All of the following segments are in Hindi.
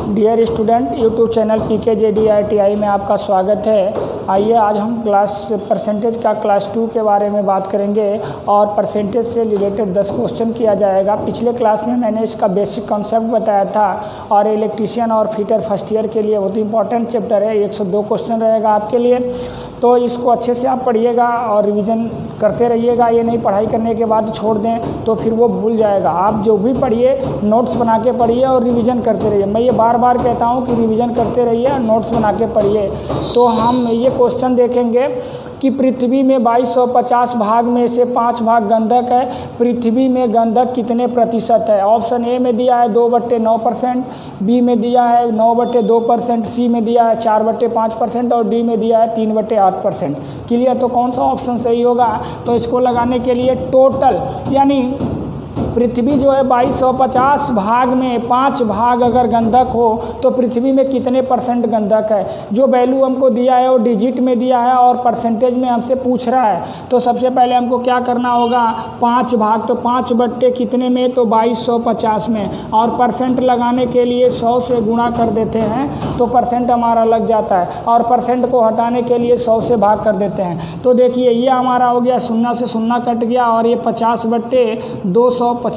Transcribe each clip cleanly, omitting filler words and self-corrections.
Dear student, YouTube channel PKJDITI में आपका स्वागत है। आइए आज हम परसेंटेज का क्लास 2 के बारे में बात करेंगे और परसेंटेज से रिलेटेड 10 क्वेश्चन किया जाएगा। पिछले क्लास में मैंने इसका बेसिक कॉन्सेप्ट बताया था और इलेक्ट्रीशियन और फिटर फर्स्ट ईयर के लिए बहुत इंपॉर्टेंट चैप्टर है। 102 क्वेश्चन रहेगा आपके लिए, तो इसको अच्छे से आप पढ़िएगा और रिविज़न करते रहिएगा। ये नहीं पढ़ाई करने के बाद छोड़ दें तो फिर वो भूल जाएगा। आप जो भी पढ़िए नोट्स बना के पढ़िए और रिवीजन करते रहिए। मैं ये बार बार कहता हूँ कि रिवीजन करते रहिए और नोट्स बना के पढ़िए। तो हम ये क्वेश्चन देखेंगे कि पृथ्वी में 2250 भाग में से 5 भाग गंधक है। पृथ्वी में गंधक कितने प्रतिशत है? ऑप्शन ए में दिया है 2/9%, बी में दिया है 9/2%, सी में दिया है 4/5% और डी में दिया है 3/8%। क्लियर? तो कौन सा ऑप्शन सही होगा? तो इसको लगाने के लिए टोटल यानी पृथ्वी जो है 2250 भाग में 5 भाग अगर गंधक हो तो पृथ्वी में कितने परसेंट गंधक है? जो वैल्यू हमको दिया है वो डिजिट में दिया है और परसेंटेज में हमसे पूछ रहा है। तो सबसे पहले हमको क्या करना होगा? 5 भाग, तो 5 बट्टे कितने में? तो 2250 में, और परसेंट लगाने के लिए 100 से गुणा कर देते हैं तो परसेंट हमारा लग जाता है, और परसेंट को हटाने के लिए 100 से भाग कर देते हैं। तो देखिए ये हमारा हो गया, 0 से 0 कट गया और ये 50/225।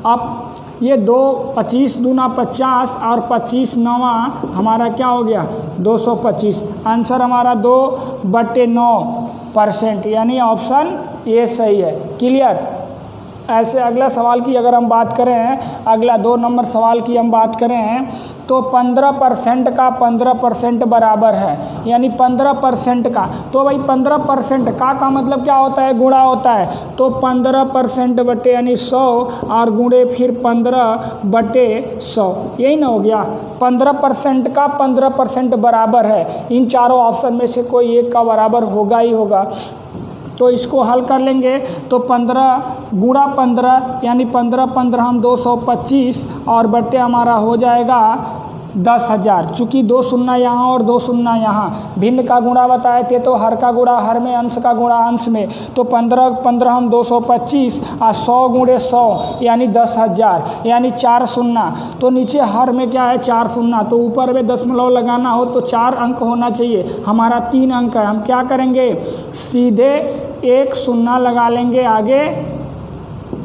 अब ये 25 दूना 50 और 25 नवा हमारा क्या हो गया? 225। आंसर हमारा 2/9% यानी ऑप्शन ये सही है। क्लियर? ऐसे अगला सवाल की अगर हम बात करें, अगला 2 नंबर सवाल की हम बात करें तो 15% का 15% बराबर है, यानी 15% का। तो भाई 15% का मतलब क्या होता है? गुणा होता है। तो 15% बटे यानी 100 और गुणे फिर 15/100, यही ना हो गया। 15% का 15% बराबर है। इन चारों ऑप्शन में से कोई एक का बराबर होगा ही होगा। तो इसको हल कर लेंगे तो 15 गुणा 15 यानी 15 हम 225 और बट्टे हमारा हो जाएगा 10,000। चूँकि 2 शून्य यहाँ और 2 शून्य यहाँ, भिन्न का गुणा बताए थे तो हर का गुणा हर में, अंश का गुणा अंश में। तो 15 हम 225 और 100 गुणे 100 यानी 10,000 यानी 4 शून्य। तो नीचे हर में क्या है? 4 शून्य। तो ऊपर में दशमलव लगाना हो तो 4 अंक होना चाहिए। हमारा 3 अंक है। हम क्या करेंगे? सीधे 1 शून्य लगा लेंगे आगे,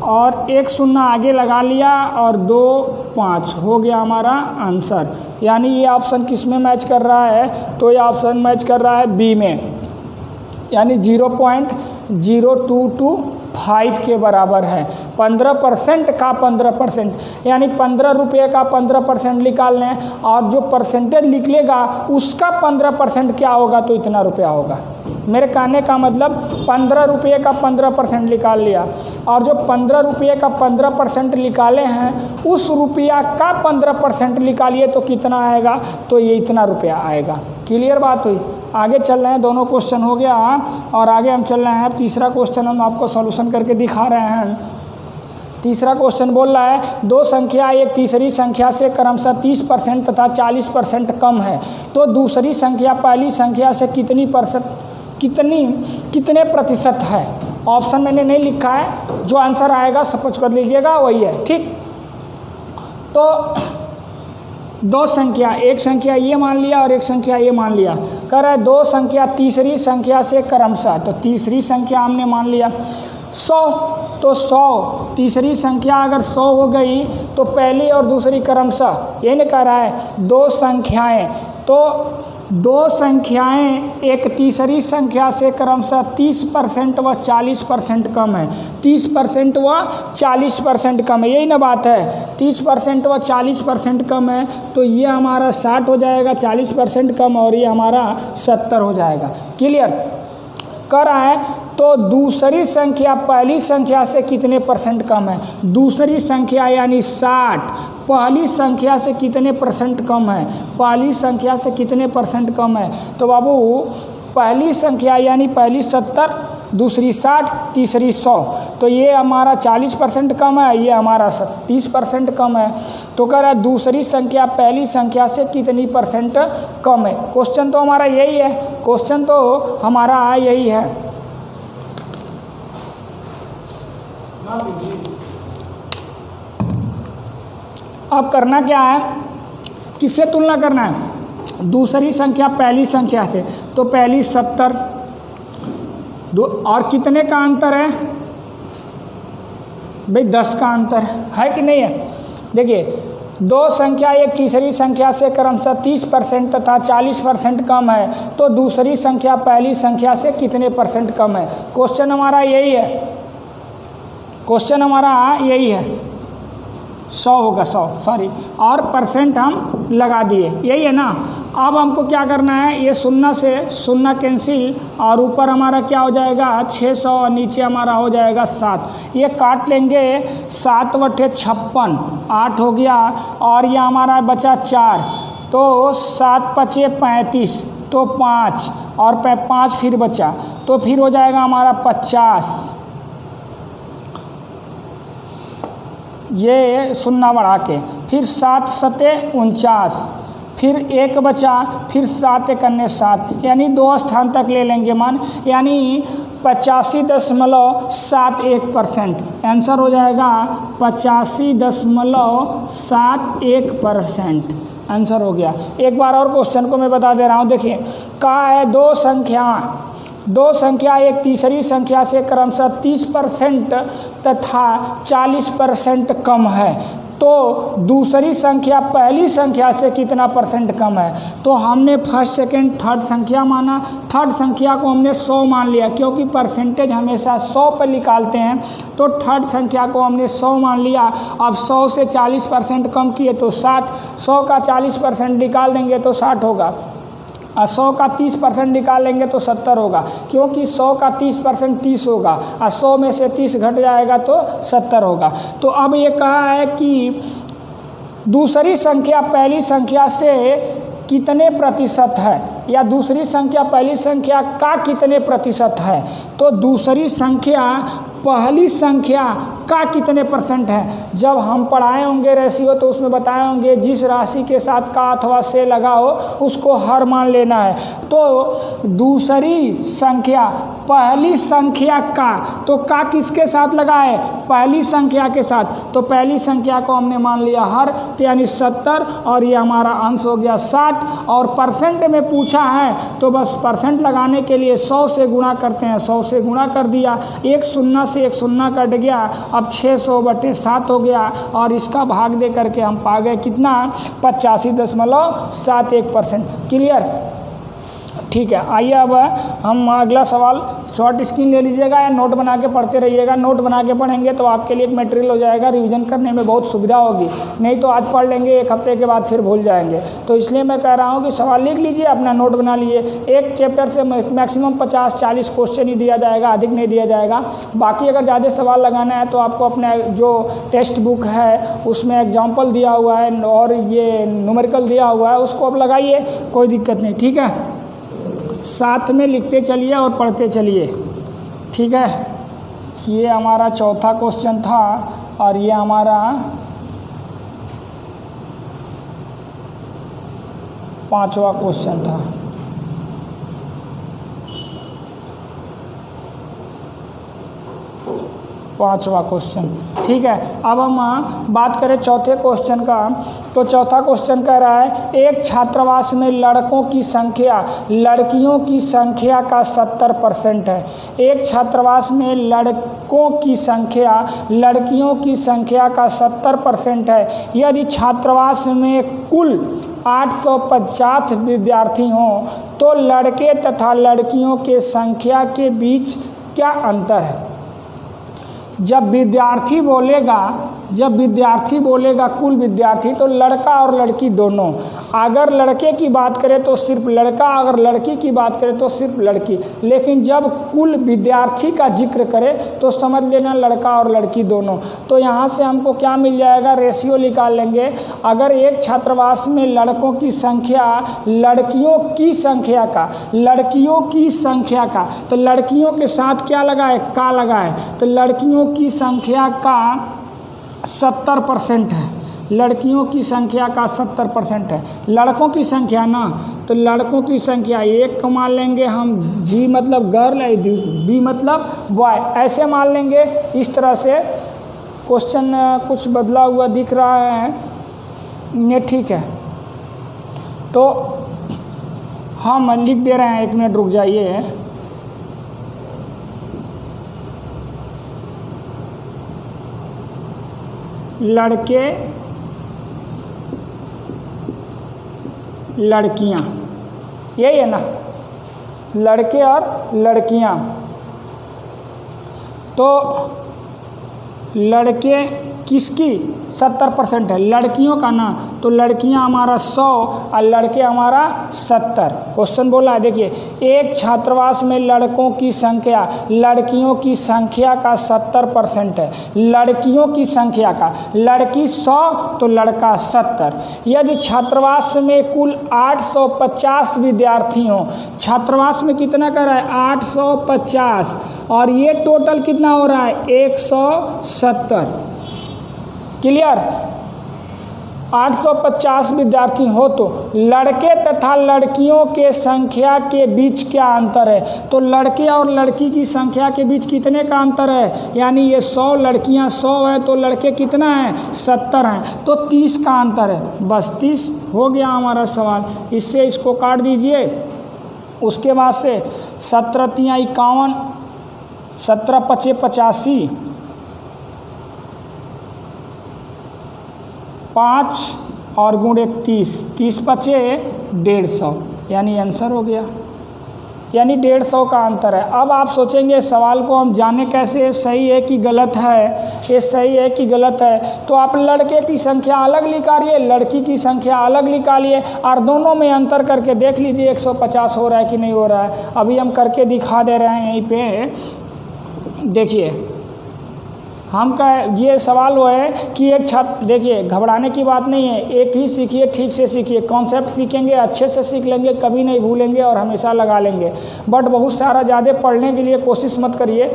और 1 शून्य आगे लगा लिया और 2 5 हो गया हमारा आंसर। यानी ये ऑप्शन किस में मैच कर रहा है? तो ये ऑप्शन मैच कर रहा है बी में, यानी 0.0225 के बराबर है। 15% का 15% यानी 15 रुपये का 15% निकाल लें, और जो परसेंटेज निकलेगा उसका 15% क्या होगा? तो इतना रुपया होगा। मेरे कहने का मतलब 15 रुपये का 15% निकाल लिया, और जो 15 रुपये का 15% निकाले हैं उस रुपया का 15% निकालिए तो कितना आएगा? तो ये इतना रुपया आएगा। क्लियर बात हुई? आगे चल रहे हैं, दोनों क्वेश्चन हो गया और आगे हम चल रहे हैं। तीसरा क्वेश्चन हम आपको सॉल्यूशन करके दिखा रहे हैं। तीसरा क्वेश्चन बोल रहा है 2 संख्या एक तीसरी संख्या से क्रमशः 30% तथा 40% कम है, तो दूसरी संख्या पहली संख्या से कितने प्रतिशत है? ऑप्शन मैंने नहीं लिखा है, जो आंसर आएगा सपोज कर लीजिएगा वही है। ठीक, तो 2 संख्या, एक संख्या ये मान लिया और एक संख्या ये मान लिया। कह रहा है 2 संख्या तीसरी संख्या से क्रमशः, तो तीसरी संख्या हमने मान लिया 100, तो 100 तीसरी संख्या अगर 100 हो गई तो पहली और दूसरी क्रमशः, ये नहीं कह रहा है 2 संख्याएं, तो 2 संख्याएं एक तीसरी संख्या से क्रमशः 30% व 40% कम है। 30% व 40% कम है, यही ना बात है। 30% व 40% कम है तो ये हमारा 60 हो जाएगा, 40% कम, और ये हमारा 70 हो जाएगा। क्लियर? कर रहा है तो दूसरी संख्या पहली संख्या से कितने परसेंट कम है? दूसरी संख्या यानी 60 पहली संख्या से कितने परसेंट कम है? पहली संख्या से कितने परसेंट कम है? तो बाबू पहली संख्या यानी पहली 70, दूसरी 60, तीसरी 100, तो ये हमारा 40% कम है, ये हमारा 30% कम है। तो कह रहा है दूसरी संख्या पहली संख्या से कितनी परसेंट कम है? क्वेश्चन तो हमारा यही है, क्वेश्चन तो हमारा यही है। अब करना क्या है? किससे तुलना करना है? दूसरी संख्या पहली संख्या से। तो पहली 70 और कितने का अंतर है भाई? 10 का अंतर है कि नहीं है? देखिए, दो संख्या एक तीसरी संख्या से क्रमशः 30% तथा 40% कम है, तो दूसरी संख्या पहली संख्या से कितने परसेंट कम है? क्वेश्चन हमारा यही है, क्वेश्चन हमारा यही है। 100 होगा, 100 सॉरी, और परसेंट हम लगा दिए, यही है ना। अब हमको क्या करना है? ये 0 से 0 कैंसिल, और ऊपर हमारा क्या हो जाएगा? 600, और नीचे हमारा हो जाएगा 7। ये काट लेंगे, 7/56 8 हो गया, और ये हमारा बचा 4, तो 7 पचे 35, तो 5 और 5 फिर बचा, तो फिर हो जाएगा हमारा 50। ये 0 बढ़ा के, फिर 7 सते 49, फिर 1 बचा, फिर 7 एकन्ने 7, यानी 2 स्थान तक ले लेंगे मान, यानी 85.71%। आंसर हो जाएगा 85.71%। आंसर हो गया। एक बार और क्वेश्चन को मैं बता दे रहा हूँ। देखिए, कहा है दो संख्या एक तीसरी संख्या से क्रमशः 30% तथा 40% कम है, तो दूसरी संख्या पहली संख्या से कितना परसेंट कम है? तो हमने फर्स्ट सेकंड थर्ड संख्या माना, थर्ड संख्या को हमने 100 मान लिया, क्योंकि परसेंटेज हमेशा 100 पर निकालते हैं, तो थर्ड संख्या को हमने 100 मान लिया। अब 100 से 40% कम किए तो 60, 100 का 40% निकाल देंगे तो 60 होगा, और 100 का 30% निकाल लेंगे तो 70 होगा, क्योंकि 100 का 30% 30 होगा, और 100 में से 30 घट जाएगा तो 70 होगा। तो अब ये कहा है कि दूसरी संख्या पहली संख्या से कितने प्रतिशत है, या दूसरी संख्या पहली संख्या का कितने प्रतिशत है? तो दूसरी संख्या पहली संख्या का कितने परसेंट है? जब हम पढ़ाए होंगे रेशियो तो उसमें बताए होंगे जिस राशि के साथ का अथवा से लगा हो उसको हर मान लेना है। तो दूसरी संख्या पहली संख्या का, तो का किसके साथ लगा है? पहली संख्या के साथ, तो पहली संख्या को हमने मान लिया हर, तो यानी 70, और ये हमारा अंश हो गया 60। और परसेंट में पूछा है तो बस परसेंट लगाने के लिए 100 से गुणा करते हैं, 100 से गुणा कर दिया, एक 0 से एक 0 कट गया, अब 600/7 हो गया, और इसका भाग दे करके हम पा गए कितना? 85.71%। क्लियर? ठीक है, आइए अब हम अगला सवाल, शॉर्ट स्क्रीन ले लीजिएगा या नोट बना के पढ़ते रहिएगा। नोट बना के पढ़ेंगे तो आपके लिए एक मटेरियल हो जाएगा, रिवीजन करने में बहुत सुविधा होगी, नहीं तो आज पढ़ लेंगे, एक हफ्ते के बाद फिर भूल जाएंगे। तो इसलिए मैं कह रहा हूँ कि सवाल लिख लीजिए, अपना नोट बना लिए। एक चैप्टर से मैक्सिमम 50-40 क्वेश्चन ही दिया जाएगा, अधिक नहीं दिया जाएगा। बाकी अगर ज़्यादा सवाल लगाना है तो आपको अपने जो टेक्स्ट बुक है उसमें एग्जाम्पल दिया हुआ है और ये न्यूमेरिकल दिया हुआ है, उसको आप लगाइए, कोई दिक्कत नहीं। ठीक है, साथ में लिखते चलिए और पढ़ते चलिए। ठीक है, ये हमारा चौथा क्वेश्चन था, और ये हमारा 5वां क्वेश्चन था। पाँचवा क्वेश्चन। ठीक है, अब हम बात करें चौथे क्वेश्चन का। तो चौथा क्वेश्चन कह रहा है एक छात्रावास में लड़कों की संख्या लड़कियों की संख्या का 70% है। एक छात्रावास में लड़कों की संख्या लड़कियों की संख्या का 70% है। यदि छात्रावास में कुल 850 विद्यार्थी हों तो लड़के तथा लड़कियों के संख्या के बीच क्या अंतर है। जब विद्यार्थी बोलेगा कुल विद्यार्थी तो लड़का और लड़की दोनों। अगर लड़के की बात करें तो सिर्फ लड़का, अगर लड़की की बात करें तो सिर्फ लड़की। लेकिन जब कुल विद्यार्थी का जिक्र करें तो समझ लेना लड़का और लड़की दोनों। तो यहाँ से हमको क्या मिल जाएगा, रेशियो निकाल लेंगे। अगर एक छात्रावास में लड़कों की संख्या लड़कियों की संख्या का तो लड़कियों के साथ क्या लगा है, का लगा है, तो लड़कियों की संख्या का 70% है। लड़कियों की संख्या का 70% है। लड़कों की संख्या ना, तो लड़कों की संख्या एक को मान लेंगे हम, जी मतलब गर्ल, बी मतलब बॉय, ऐसे मान लेंगे। इस तरह से क्वेश्चन कुछ बदला हुआ दिख रहा है, ये ठीक है। तो हम लिख दे रहे हैं, 1 मिनट रुक जाइए। लड़के लड़कियां, यही है ना, लड़के और लड़कियां। तो लड़के किसकी 70% है, लड़कियों का ना, तो लड़कियां हमारा 100 और लड़के हमारा 70। क्वेश्चन बोला है, देखिए, एक छात्रावास में लड़कों की संख्या लड़कियों की संख्या का 70% है। लड़कियों की संख्या का, लड़की 100 तो लड़का 70। यदि छात्रावास में कुल 850 विद्यार्थी हों, छात्रावास में कितना कर रहा है 850, और ये टोटल कितना हो रहा है 170। क्लियर? 850 विद्यार्थी हो तो लड़के तथा लड़कियों के संख्या के बीच क्या अंतर है? तो लड़के और लड़की की संख्या के बीच कितने का अंतर है? यानी ये 100 लड़कियां 100 हैं तो लड़के कितना हैं 70 हैं, तो 30 का अंतर है। बस 30 हो गया हमारा सवाल। इससे इसको काट दीजिए। उसके बाद से 17 तिया 51, 17 पचे 85, 5 और गुणे 30, 30 पचे 150, यानी आंसर हो गया। यानी 150 का अंतर है। अब आप सोचेंगे सवाल को हम जाने कैसे, सही है कि गलत है, ये सही है कि गलत है। तो आप लड़के की संख्या अलग निकालिए, लड़की की संख्या अलग निकालिए और दोनों में अंतर करके देख लीजिए 150 हो रहा है कि नहीं हो रहा है। अभी हम करके दिखा दे रहे हैं यहीं पे। देखिए, हम ये सवाल वो है कि एक छात्र, देखिए घबराने की बात नहीं है, एक ही सीखिए, ठीक से सीखिए। कॉन्सेप्ट सीखेंगे, अच्छे से सीख लेंगे, कभी नहीं भूलेंगे और हमेशा लगा लेंगे। बट बहुत सारा ज़्यादा पढ़ने के लिए कोशिश मत करिए,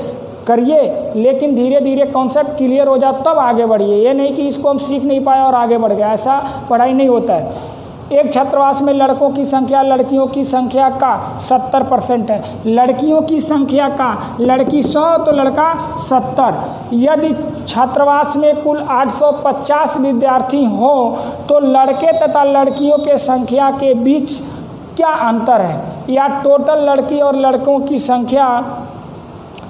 लेकिन धीरे धीरे कॉन्सेप्ट क्लियर हो जाए तब आगे बढ़िए। ये नहीं कि इसको हम सीख नहीं पाए और आगे बढ़ गए, ऐसा पढ़ाई नहीं होता है। एक छात्रावास में लड़कों की संख्या लड़कियों की संख्या का 70% है। लड़कियों की संख्या का, लड़की 100 तो लड़का 70। यदि छात्रावास में कुल 850 विद्यार्थी हो तो लड़के तथा लड़कियों के संख्या के बीच क्या अंतर है? या टोटल लड़की और लड़कों की संख्या,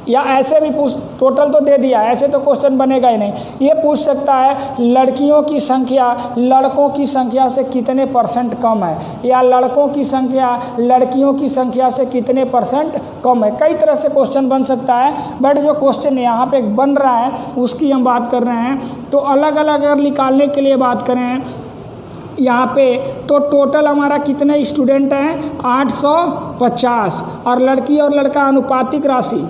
या ऐसे भी पूछ, टोटल तो दे दिया, ऐसे तो क्वेश्चन बनेगा ही नहीं। ये पूछ सकता है लड़कियों की संख्या लड़कों की संख्या से कितने % कम है, या लड़कों की संख्या लड़कियों की संख्या से कितने % कम है। कई तरह से क्वेश्चन बन सकता है, बट जो क्वेश्चन यहाँ पे बन रहा है उसकी हम बात कर रहे हैं। तो अलग अलग अगर निकालने के लिए बात करें यहाँ पे, तो टोटल हमारा कितने स्टूडेंट हैं 850, और लड़की और लड़का अनुपातिक राशि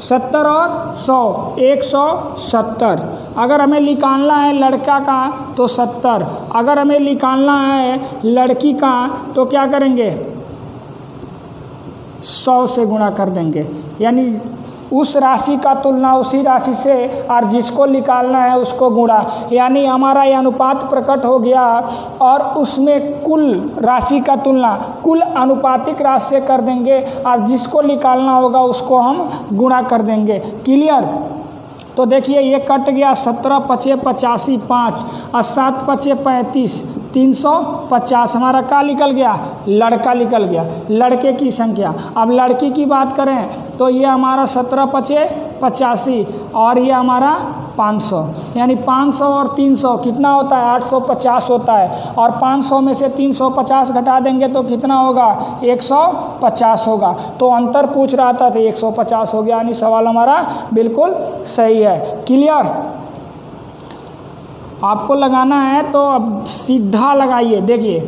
70 और 100, 170। अगर हमें निकालना है लड़का का तो 70, अगर हमें निकालना है लड़की का तो क्या करेंगे 100 से गुणा कर देंगे। यानी उस राशि का तुलना उसी राशि से, और जिसको निकालना है उसको गुणा। यानी हमारा ये अनुपात प्रकट हो गया, और उसमें कुल राशि का तुलना कुल अनुपातिक राशि से कर देंगे, और जिसको निकालना होगा उसको हम गुणा कर देंगे। क्लियर? तो देखिए ये कट गया, 17 पचे 85, 5 और 7 पचे 35, 350। हमारा क्या निकल गया? लड़का निकल गया, लड़के की संख्या। अब लड़की की बात करें तो ये हमारा 17 पचे 85 और ये हमारा 500, यानी 500 और 300 कितना होता है 850 होता है, और 500 में से 350 घटा देंगे तो कितना होगा 150 होगा। तो अंतर पूछ रहा था तो 150 हो गया, यानी सवाल हमारा बिल्कुल सही है। क्लियर? आपको लगाना है तो अब सीधा लगाइए। देखिए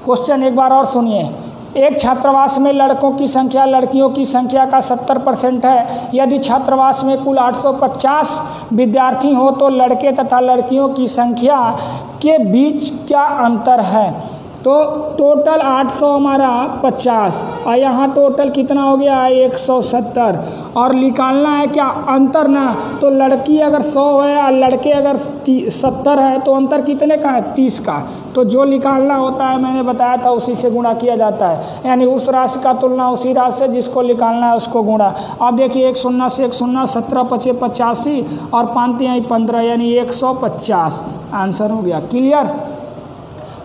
क्वेश्चन एक बार और सुनिए। एक छात्रावास में लड़कों की संख्या लड़कियों की संख्या का 70% है। यदि छात्रावास में कुल 850 विद्यार्थी हो तो लड़के तथा लड़कियों की संख्या के बीच क्या अंतर है? तो टोटल 800 हमारा 50, और यहाँ टोटल कितना हो गया 170, और निकालना है क्या अंतर ना। तो लड़की अगर 100 है और लड़के अगर 70 है तो अंतर कितने का है 30 का। तो जो निकालना होता है मैंने बताया था उसी से गुणा किया जाता है, यानी उस राशि का तुलना उसी राशि से जिसको निकालना है उसको गुणा। अब देखिए 1 0 से 1 0, 17 पचे 85 और 5 15, यानी 150 आंसर हो गया। क्लियर?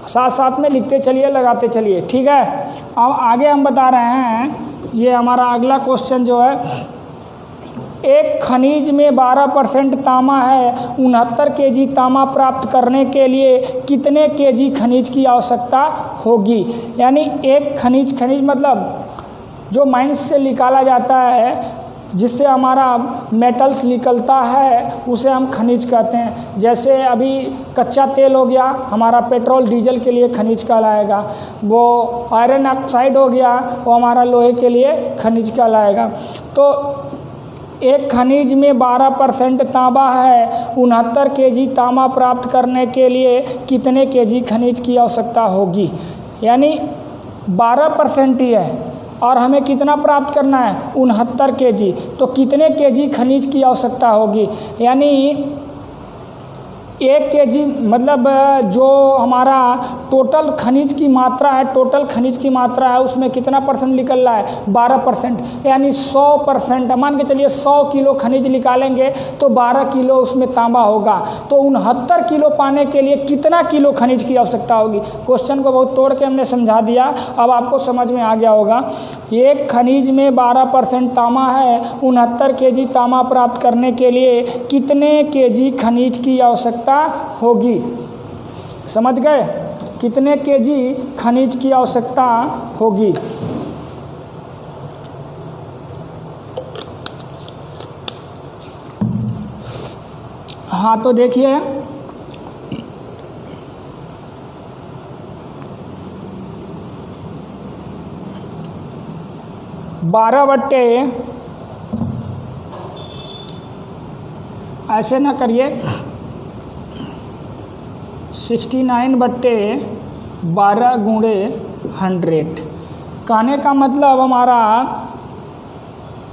साथ साथ में लिखते चलिए, लगाते चलिए, ठीक है। अब आगे हम बता रहे हैं, ये हमारा अगला क्वेश्चन जो है, एक खनिज में 12% तांबा है, 69 केजी तांबा प्राप्त करने के लिए कितने केजी खनिज की आवश्यकता होगी। यानी एक खनिज मतलब जो माइंस से निकाला जाता है, जिससे हमारा मेटल्स निकलता है, उसे हम खनिज कहते हैं। जैसे अभी कच्चा तेल हो गया, हमारा पेट्रोल डीजल के लिए खनिज कहलाएगा। वो आयरन ऑक्साइड हो गया, वो हमारा लोहे के लिए खनिज कहलाएगा। तो एक खनिज में 12% तांबा है, 69 केजी तांबा प्राप्त करने के लिए कितने केजी खनिज की आवश्यकता होगी। यानी 12% ही है और हमें कितना प्राप्त करना है, 69 केजी। तो कितने केजी खनिज की आवश्यकता होगी। यानी 1 केजी मतलब जो हमारा टोटल खनिज की मात्रा है, टोटल खनिज की मात्रा है, उसमें कितना परसेंट निकल रहा है, 12%। यानी 100%, मान के चलिए 100 किलो खनिज निकालेंगे तो 12 किलो उसमें तांबा होगा। तो 69 किलो पाने के लिए कितना किलो खनिज की आवश्यकता होगी। क्वेश्चन को बहुत तोड़ के हमने समझा दिया, अब आपको समझ में आ गया होगा। एक खनिज में 12% तांबा है, 69 केजी तांबा प्राप्त करने के लिए कितने केजी खनिज की आवश्यकता होगी। समझ गए, कितने केजी खनिज की आवश्यकता होगी। हाँ तो देखिए, बारह बट्टे, ऐसे ना करिए, 69/12 गुणे 100। कहने का मतलब हमारा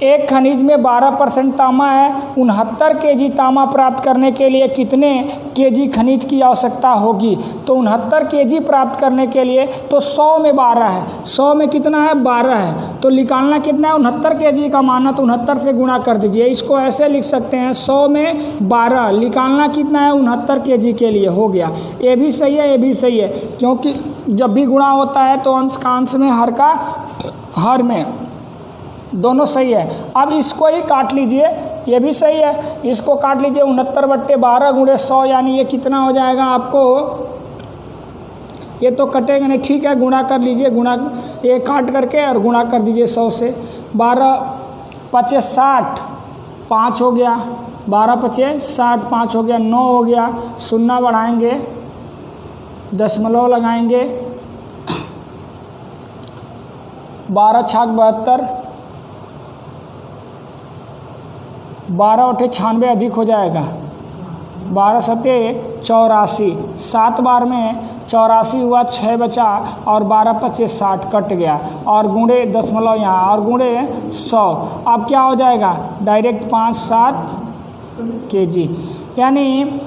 एक खनिज में 12% तांबा है, 69 केजी तांबा प्राप्त करने के लिए कितने केजी खनिज की आवश्यकता होगी। तो 69 केजी प्राप्त करने के लिए तो 100 में 12 है, 100 में कितना है, 12 है। तो निकालना कितना है, 69 केजी का माना तो 69 से गुणा कर दीजिए। इसको ऐसे लिख सकते हैं, 100 में 12, निकालना कितना है, 69 केजी के लिए हो गया। ये भी सही है, ये भी सही है, क्योंकि जब भी गुणा होता है तो अंश का अंश में, हर का हर में, दोनों सही है। अब इसको ही काट लीजिए, ये भी सही है, इसको काट लीजिए। 69/12 गुणे 100, यानी ये कितना हो जाएगा आपको, ये तो कटेगा नहीं, ठीक है, गुणा कर लीजिए, गुणा ये काट करके और गुणा कर दीजिए 100 से। 12×5 = 60, 5 हो गया, 12×5 = 60, 5 हो गया, 9 हो गया, 0 बढ़ाएंगे, दशमलव लगाएंगे, 12×6 = 72, 12×8 = 96, अधिक हो जाएगा, 12×7 = 84, 7 बार में 84 हुआ, 6 बचा, और 12×5 = 60, कट गया, और गुणे दशमलव यहाँ, और गुणे 100। अब क्या हो जाएगा, डायरेक्ट 5×7 केजी। यानी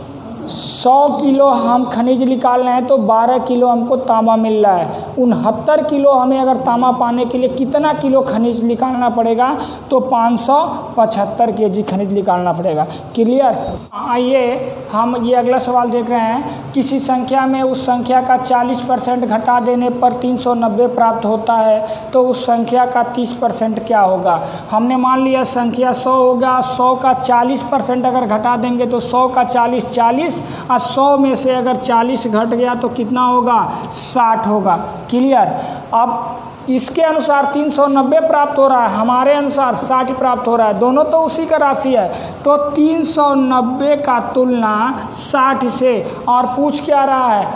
100 किलो हम खनिज निकाल रहे हैं तो 12 किलो हमको तांबा मिल रहा है। 69 किलो हमें अगर तांबा पाने के लिए कितना किलो खनिज निकालना पड़ेगा, तो 575 केजी खनिज निकालना पड़ेगा। क्लियर। आइए हम ये अगला सवाल देख रहे हैं। किसी संख्या में उस संख्या का 40% घटा देने पर 390 प्राप्त होता है, तो उस संख्या का 30% क्या होगा। हमने मान लिया संख्या 100 होगा, 100 का 40% अगर घटा देंगे तो 100 का 40 40, और 100 में से अगर 40 घट गया तो कितना होगा, 60 होगा। क्लियर। अब इसके अनुसार 390 प्राप्त हो रहा है, हमारे अनुसार 60 प्राप्त हो रहा है, दोनों तो उसी का राशि है। तो 390 का तुलना 60 से, और पूछ क्या रहा है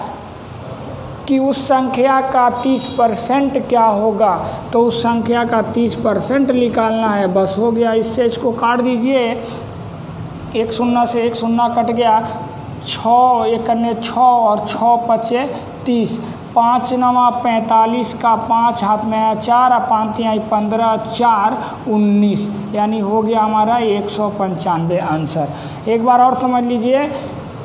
कि उस संख्या का 30% क्या होगा। तो उस संख्या का 30% निकालना है, बस हो गया। इससे इसको काट दीजिए, 1 0 से 1 0 कट गया, 6 1 6 और 6×5 = 30, 5 9 45 का 5 हाथ में आया 4, और 5 आई 15, 4 19, यानी हो गया हमारा 195 आंसर। एक बार और समझ लीजिए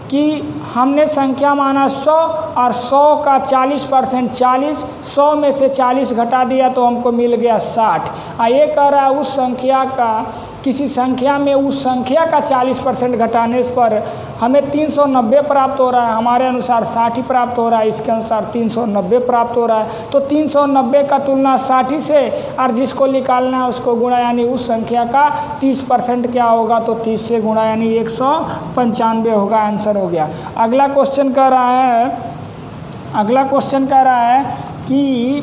कि हमने संख्या माना 100, और 100 का 40% 40, 100 में से 40 घटा दिया तो हमको मिल गया 60। ये कह रहा है उस संख्या का किसी संख्या में उस संख्या का 40% घटाने पर हमें 390 प्राप्त हो रहा है, हमारे अनुसार 60 ही प्राप्त हो रहा है, इसके अनुसार 390 प्राप्त हो रहा है। तो 390 का तुलना 60 से और जिसको निकालना है उसको गुणा, यानी उस संख्या का 30% क्या होगा, तो 30 से गुणा यानी 195 होगा। आंसर हो गया। अगला क्वेश्चन कह रहा है कि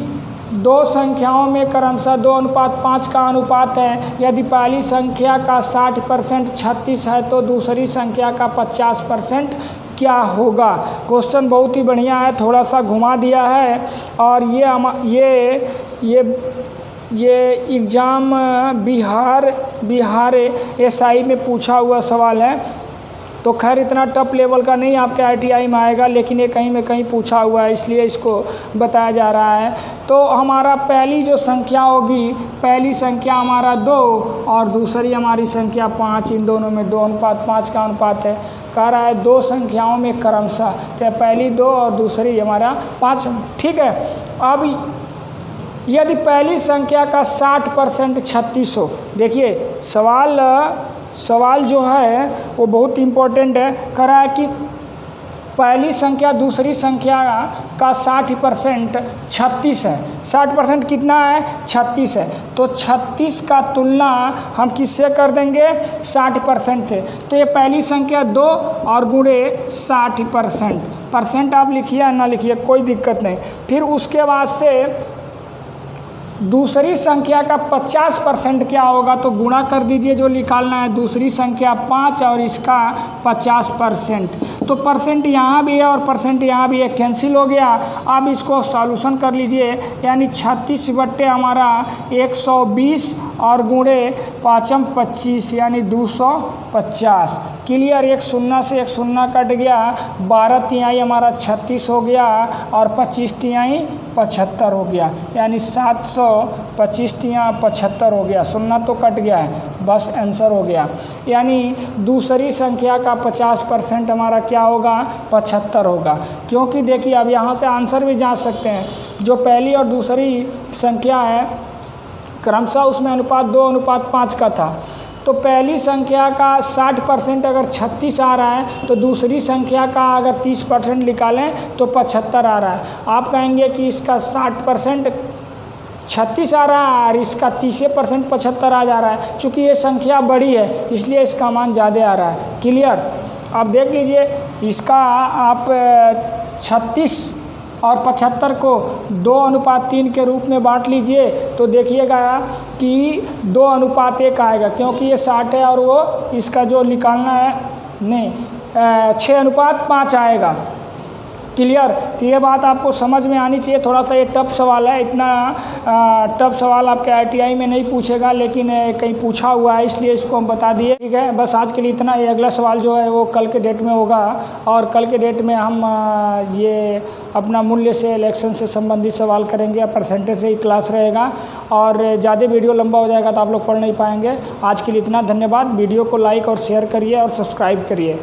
दो संख्याओं में क्रमशः 2:5 का अनुपात है। यदि पहली संख्या का 60% 36 है तो दूसरी संख्या का 50% क्या होगा। क्वेश्चन बहुत ही बढ़िया है, थोड़ा सा घुमा दिया है और ये एग्ज़ाम बिहार एसआई में पूछा हुआ सवाल है। तो खैर इतना टफ लेवल का नहीं आपके आईटीआई में आएगा, लेकिन ये कहीं में कहीं पूछा हुआ है, इसलिए इसको बताया जा रहा है। तो हमारा पहली जो संख्या होगी, पहली संख्या हमारा 2 और दूसरी हमारी संख्या 5, इन दोनों में 2:5 का अनुपात है। कह रहा है दो संख्याओं में क्रमशः, तो पहली 2 और दूसरी हमारा 5। ठीक है। अब यदि पहली संख्या का 60% 36 हो, देखिए सवाल जो है वो बहुत इम्पोर्टेंट है। कह रहा है कि पहली संख्या दूसरी संख्या का 60% 36 है। 60% कितना है, 36 है। तो 36 का तुलना हम किससे कर देंगे, 60% से। तो ये पहली संख्या 2 और गुणे 60%। परसेंट आप लिखिए या ना लिखिए कोई दिक्कत नहीं। फिर उसके बाद से दूसरी संख्या का 50% क्या होगा, तो गुणा कर दीजिए, जो निकालना है दूसरी संख्या 5 और इसका 50%। तो परसेंट यहाँ भी है और परसेंट यहाँ भी है, कैंसिल हो गया। अब इसको सॉल्यूशन कर लीजिए, यानी 36 बट्टे हमारा 120 और गुणे 5 25 यानी 250। क्लियर। एक शून्य से एक शून्य कट गया, 12 तिहाई हमारा 36 हो गया और 25 तिहाई 75 हो गया, यानी 725 तिहाई 75 हो गया। शून्य तो कट गया है, बस आंसर हो गया। यानी दूसरी संख्या का 50% हमारा क्या होगा, 75 होगा। क्योंकि देखिए अब यहाँ से आंसर भी जांच सकते हैं। जो पहली और दूसरी संख्या है क्रमशः उसमें अनुपात 2:5 का था। तो पहली संख्या का 60% अगर 36 आ रहा है तो दूसरी संख्या का अगर 30% निकालें तो 75 आ रहा है। आप कहेंगे कि इसका 60% 36 आ रहा है और इसका 30% 75 आ जा रहा है। चूँकि ये संख्या बड़ी है इसलिए इसका मान ज़्यादा आ रहा है। क्लियर। अब देख लीजिए, इसका आप 36 और 75 को 2:3 के रूप में बांट लीजिए तो देखिएगा कि 2:1 आएगा, क्योंकि ये 60 है और वो इसका जो निकालना है नहीं 6:5 आएगा। क्लियर। तो ये बात आपको समझ में आनी चाहिए। थोड़ा सा ये टफ सवाल है, इतना टफ सवाल आपके आईटीआई में नहीं पूछेगा, लेकिन कहीं पूछा हुआ है इसलिए इसको हम बता दिए। ठीक है, बस आज के लिए इतना ही। अगला सवाल जो है वो कल के डेट में होगा और कल के डेट में हम ये अपना मूल्य से इलेक्शन से संबंधित सवाल करेंगे। परसेंटेज से ही क्लास रहेगा और ज़्यादा वीडियो लंबा हो जाएगा तो आप लोग पढ़ नहीं पाएंगे। आज के लिए इतना, धन्यवाद। वीडियो को लाइक और शेयर करिए और सब्सक्राइब करिए।